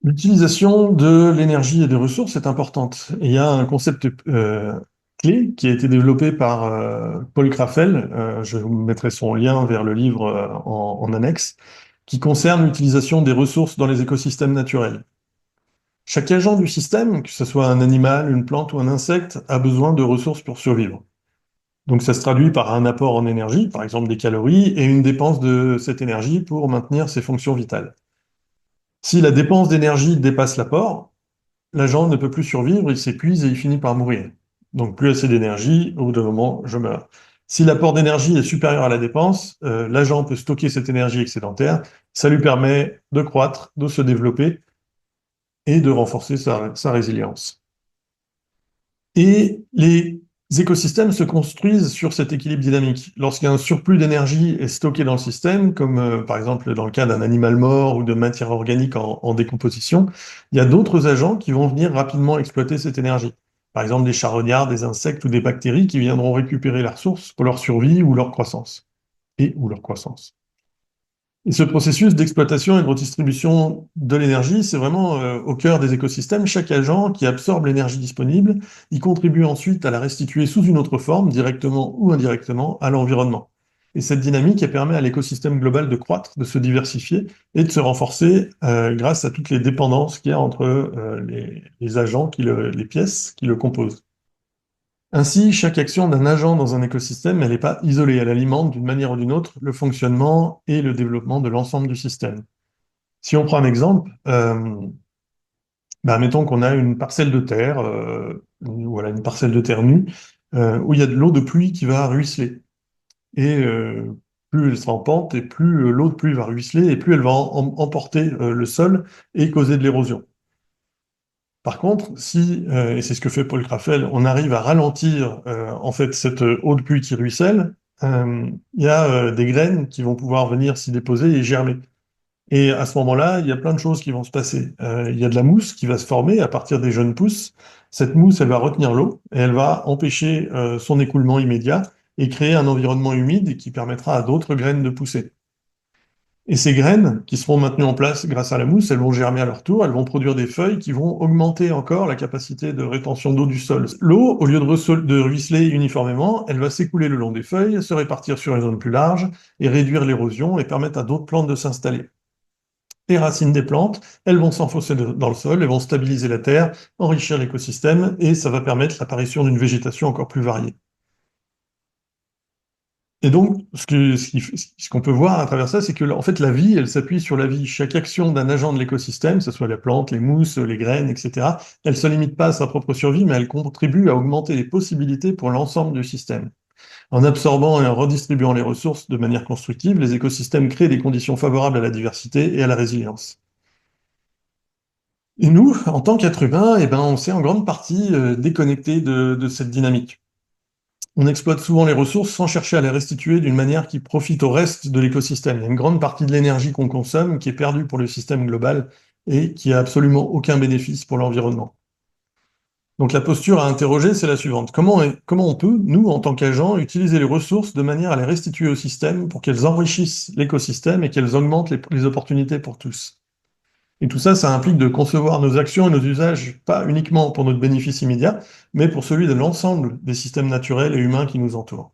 L'utilisation de l'énergie et des ressources est importante. Et il y a un concept clé qui a été développé par Paul Kraffel, je vous mettrai son lien vers le livre en annexe, qui concerne l'utilisation des ressources dans les écosystèmes naturels. Chaque agent du système, que ce soit un animal, une plante ou un insecte, a besoin de ressources pour survivre. Donc ça se traduit par un apport en énergie, par exemple des calories, et une dépense de cette énergie pour maintenir ses fonctions vitales. Si la dépense d'énergie dépasse l'apport, l'agent ne peut plus survivre, il s'épuise et il finit par mourir. Donc plus assez d'énergie, au bout d'un moment, je meurs. Si l'apport d'énergie est supérieur à la dépense, l'agent peut stocker cette énergie excédentaire, ça lui permet de croître, de se développer et de renforcer sa résilience. Et les écosystèmes se construisent sur cet équilibre dynamique. Lorsqu'un surplus d'énergie est stocké dans le système, comme par exemple dans le cas d'un animal mort ou de matière organique en décomposition, il y a d'autres agents qui vont venir rapidement exploiter cette énergie. Par exemple des charognards, des insectes ou des bactéries qui viendront récupérer la ressource pour leur survie ou leur croissance. Ou leur croissance. Et ce processus d'exploitation et de redistribution de l'énergie, c'est vraiment au cœur des écosystèmes. Chaque agent qui absorbe l'énergie disponible, il contribue ensuite à la restituer sous une autre forme, directement ou indirectement, à l'environnement. Et cette dynamique, elle permet à l'écosystème global de croître, de se diversifier et de se renforcer grâce à toutes les dépendances qu'il y a entre les agents, les pièces qui le composent. Ainsi, chaque action d'un agent dans un écosystème, elle n'est pas isolée, elle alimente d'une manière ou d'une autre le fonctionnement et le développement de l'ensemble du système. Si on prend un exemple, mettons qu'on a une parcelle de terre, voilà, une parcelle de terre nue, où il y a de l'eau de pluie qui va ruisseler. Et plus elle sera en pente, et plus l'eau de pluie va ruisseler, et plus elle va emporter le sol et causer de l'érosion. Par contre, si, et c'est ce que fait Paul Kraffel, on arrive à ralentir en fait cette eau de pluie qui ruisselle, il y a des graines qui vont pouvoir venir s'y déposer et germer. Et à ce moment-là, il y a plein de choses qui vont se passer. Il y a de la mousse qui va se former à partir des jeunes pousses. Cette mousse, elle va retenir l'eau et elle va empêcher son écoulement immédiat et créer un environnement humide qui permettra à d'autres graines de pousser. Et ces graines, qui seront maintenues en place grâce à la mousse, elles vont germer à leur tour, elles vont produire des feuilles qui vont augmenter encore la capacité de rétention d'eau du sol. L'eau, au lieu de ruisseler uniformément, elle va s'écouler le long des feuilles, se répartir sur une zone plus large et réduire l'érosion et permettre à d'autres plantes de s'installer. Les racines des plantes, elles vont s'enfoncer dans le sol, elles vont stabiliser la terre, enrichir l'écosystème et ça va permettre l'apparition d'une végétation encore plus variée. Et donc, ce qu'on peut voir à travers ça, c'est que en fait, la vie, elle s'appuie sur la vie. Chaque action d'un agent de l'écosystème, que ce soit la plante, les mousses, les graines, etc., elle ne se limite pas à sa propre survie, mais elle contribue à augmenter les possibilités pour l'ensemble du système. En absorbant et en redistribuant les ressources de manière constructive, les écosystèmes créent des conditions favorables à la diversité et à la résilience. Et nous, en tant qu'êtres humains, eh ben, on s'est en grande partie déconnecté de cette dynamique. On exploite souvent les ressources sans chercher à les restituer d'une manière qui profite au reste de l'écosystème. Il y a une grande partie de l'énergie qu'on consomme qui est perdue pour le système global et qui a absolument aucun bénéfice pour l'environnement. Donc la posture à interroger, c'est la suivante. Comment on peut, nous, en tant qu'agents, utiliser les ressources de manière à les restituer au système pour qu'elles enrichissent l'écosystème et qu'elles augmentent les opportunités pour tous? Et tout ça, ça implique de concevoir nos actions et nos usages, pas uniquement pour notre bénéfice immédiat, mais pour celui de l'ensemble des systèmes naturels et humains qui nous entourent.